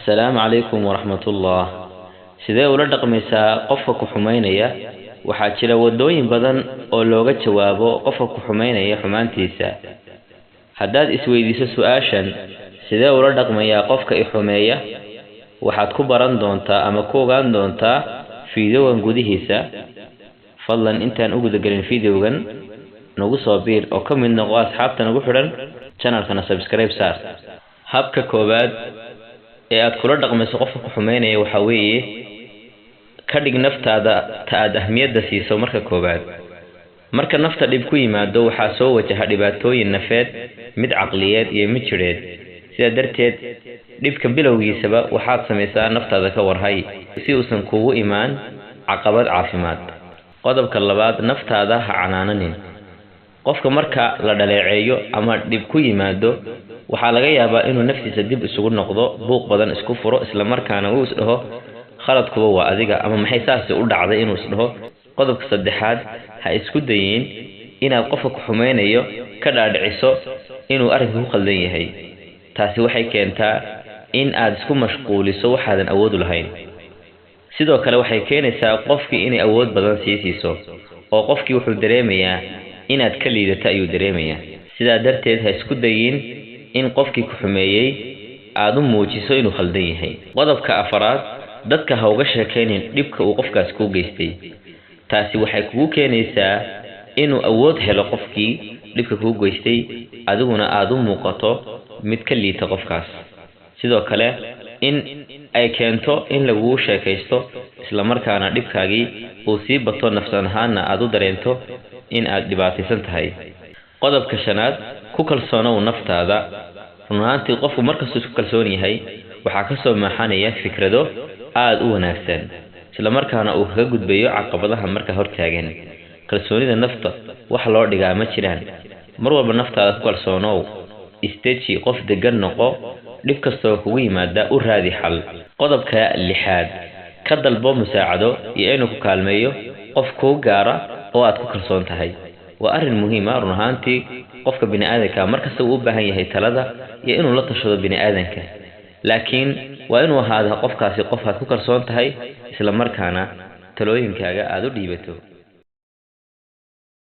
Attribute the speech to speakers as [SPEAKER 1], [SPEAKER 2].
[SPEAKER 1] السلام عليكم ورحمة الله. sidee ula dhaqmaysaa qofka ku xumeynaya? waxaa jira wadooyin badan oo looga jawaabo qofka ku xumeynaya xumaantiisa. haddaad isweydiiso su'aashan, sidee ula dhaqmayaa qofka i xumeeya, waxaad ku baran doontaa ama ku ogaan doontaa fiidiyowan gudihiisa. fadlan intaan u gudagelin fiidiyowgan nagu soo biir oo ka mid noqo asxaabta nagu xidhan channelkana subscribe saar. habka koowaad ee aad kula dhaqmayso qofka ku xumeynaya waxa weeye ka dhig naftaada ta aad ahmiyadda siiso marka koowaad. marka nafta dhib ku yimaado waxaa soo wajaha dhibaatooyin nafeed, mid caqliyeed iyo mid jireed. sidaa darteed dhibka bilowgiisaba waxaad samaysaa naftaada ka warhay si uusan kugu imaan caqabad caafimaad. qodobka labaad, naftaada ha canaananin. qofka marka la dhaleeceeyo ama dhib ku yimaado waxaa laga yaabaa inuu naftiisa dib isugu noqdo, buuq badan isku furo, isla markaana uu isdhaho khaladkuba waa adiga ama maxay saasi u dhacday inuu isdhaho. qodobka saddexaad, ha isku dayin inaad qofka ku xumeynayo ka dhaadhiciso inuu arrinka ku khaldan yahay. taasi waxay keentaa in aad isku mashquuliso waxaadan awood u lahayn. sidoo kale waxay keenaysaa qofkii inay awood badan siiso oo qofkii wuxuu dareemayaa inaad ka liidato ayuu dareemayaa. sidaa darteed ha isku dayin in qofkii ku xumeeyey aad u muujiso inuu khaldan yahay. qodobka afaraad, dadka ha uga sheekaynin dhibka uu qofkaas kuu geystay. taasi waxay kugu keenaysaa inuu awood helo qofkii dhibka kuu geystay, adiguna aad u muuqato mid ka liita qofkaas. sidoo kale in ay keento in lagugu sheekaysto isla markaana dhibkaagii uu sii bato, nafsan ahaanna aad u dareento in aad dhibaataysan tahay. qodobka shanaad, ku kalsoonow naftaada. run ahaantii qofku markastuu isku kalsoon yahay waxaa ka soo maaxanaya fikrado aad u wanaagsan, isla markaana uu kaga gudbayo caqabadaha marka hortaagan. kalsoonida nafta wax loo dhigaa ma jiraan. mar walba naftaada ku kalsoonow, isteji, qof degan noqo, dhib kastoo kugu yimaada u raadi xal. qodobka lixaad, ka dalbo musaacado iyo inuu ku kaalmeeyo qof kuu gaara oo aad ku kalsoon tahay. waa arrin muhiim ah run ahaantii. qofka bini'aadanka markasta uu u baahan yahay talada iyo inuu la tashado bini'aadanka, laakiin waa inuu ahaado qofkaasi qof aad ku kalsoon tahay isla markaana talooyinkaaga aad u dhiibato.